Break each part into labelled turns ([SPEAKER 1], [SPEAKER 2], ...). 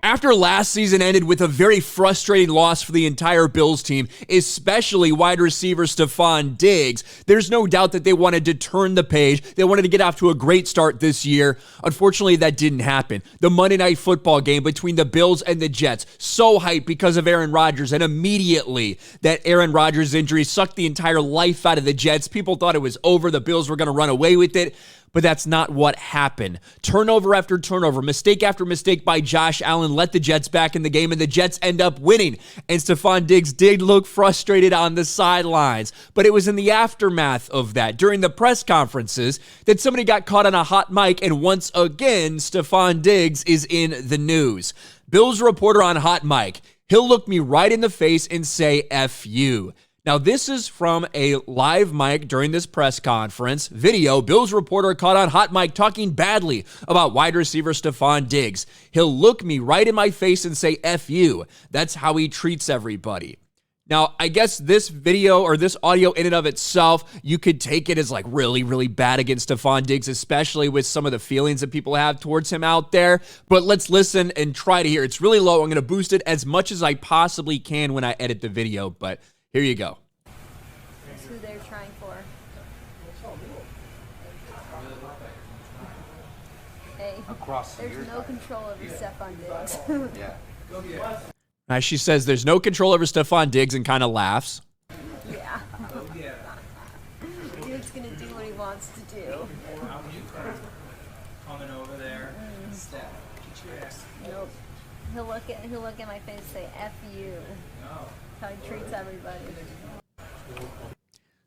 [SPEAKER 1] After last season ended with a very frustrating loss for the entire Bills team, especially wide receiver Stefon Diggs, there's no doubt that they wanted to turn the page. They wanted to get off to a great start this year. Unfortunately, that didn't happen. The Monday Night Football game between the Bills and the Jets, so hyped because of Aaron Rodgers, and immediately that Aaron Rodgers injury sucked the entire life out of the Jets. People thought it was over. The Bills were going to run away with it. But that's not what happened. Turnover after turnover, mistake after mistake by Josh Allen let the Jets back in the game, and the Jets end up winning. And Stefon Diggs did look frustrated on the sidelines. But it was in the aftermath of that, during the press conferences, that somebody got caught on a hot mic, and once again, Stefon Diggs is in the news. Bills reporter on hot mic. He'll look me right in the face and say, F you. Now, this is from a live mic during this press conference video. Bills reporter caught on hot mic talking badly about wide receiver Stefon Diggs. He'll look me right in my face and say, F you. That's how he treats everybody. Now, I guess this video or this audio in and of itself, you could take it as like really, really bad against Stefon Diggs, especially with some of the feelings that people have towards him out there. But let's listen and try to hear. It's really low. I'm going to boost it as much as I possibly can when I edit the video, but here you go.
[SPEAKER 2] That's who they're trying for. Hey, there's no control over Stefon Diggs.
[SPEAKER 1] As she says, there's no control over Stefon Diggs and kind of laughs.
[SPEAKER 2] Yeah. Dude's going to do what he wants to do.
[SPEAKER 3] Coming over there. Steph, get your ass.
[SPEAKER 2] Nope. He'll look at my face and say, F you. How he treats everybody.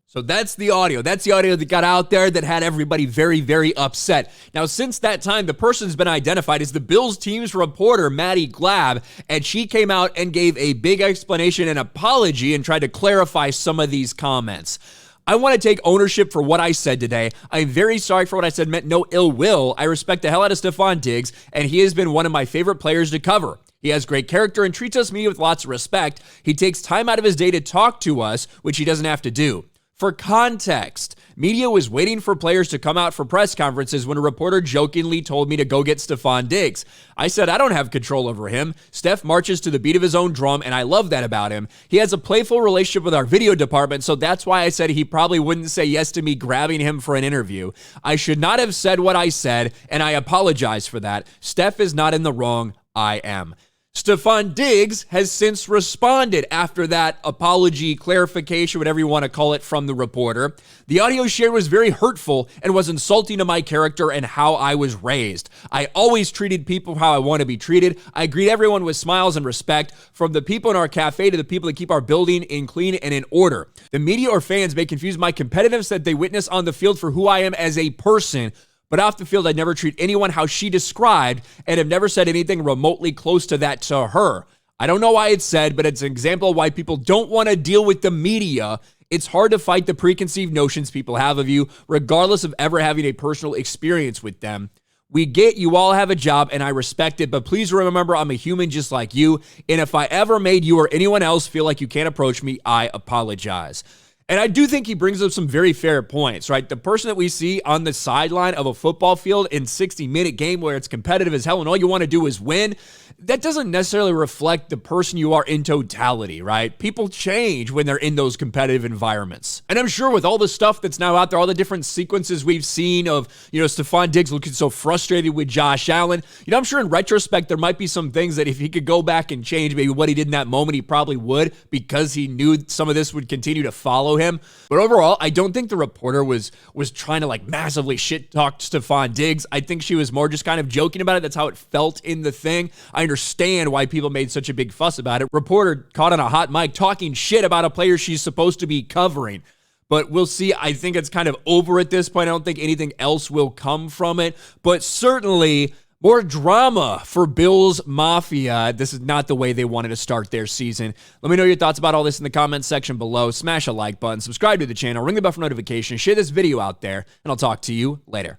[SPEAKER 1] So that's the audio. That's the audio that got out there that had everybody very, very upset. Now, since that time, the person's been identified as the Bills team's reporter, Maddie Glab, and she came out and gave a big explanation and apology and tried to clarify some of these comments. I want to take ownership for what I said today. I'm very sorry for what I said. Meant no ill will. I respect the hell out of Stefon Diggs, and he has been one of my favorite players to cover. He has great character and treats us with lots of respect. He takes time out of his day to talk to us, which he doesn't have to do. For context, media was waiting for players to come out for press conferences when a reporter jokingly told me to go get Stefon Diggs. I said, I don't have control over him. Steph marches to the beat of his own drum, and I love that about him. He has a playful relationship with our video department, so that's why I said he probably wouldn't say yes to me grabbing him for an interview. I should not have said what I said, and I apologize for that. Steph is not in the wrong. I am. Stefon Diggs has since responded after that apology, clarification, whatever you want to call it, from the reporter. The audio shared was very hurtful and was insulting to my character and how I was raised. I always treated people how I want to be treated. I greet everyone with smiles and respect, from the people in our cafe to the people that keep our building in clean and in order. The media or fans may confuse my competitiveness that they witness on the field for who I am as a person. But off the field, I'd never treat anyone how she described and have never said anything remotely close to that to her. I don't know why it's said, but it's an example of why people don't want to deal with the media. It's hard to fight the preconceived notions people have of you, regardless of ever having a personal experience with them. We get you all have a job, and I respect it, but please remember I'm a human just like you, and if I ever made you or anyone else feel like you can't approach me, I apologize. And I do think he brings up some very fair points, right? The person that we see on the sideline of a football field in 60-minute game where it's competitive as hell and all you want to do is win, that doesn't necessarily reflect the person you are in totality, right? People change when they're in those competitive environments. And I'm sure with all the stuff that's now out there, all the different sequences we've seen of, Stefon Diggs looking so frustrated with Josh Allen, I'm sure in retrospect, there might be some things that if he could go back and change maybe what he did in that moment, he probably would, because he knew some of this would continue to follow him. But overall, I don't think the reporter was trying to massively shit talk Stefon Diggs. I think she was more just kind of joking about it. That's how it felt in the thing. I understand why people made such a big fuss about it. Reporter caught on a hot mic talking shit about a player she's supposed to be covering. But we'll see. I think it's kind of over at this point. I don't think anything else will come from it. But certainly more drama for Bills Mafia. This is not the way they wanted to start their season. Let me know your thoughts about all this in the comments section below. Smash a like button, subscribe to the channel, ring the bell for notifications, share this video out there, and I'll talk to you later.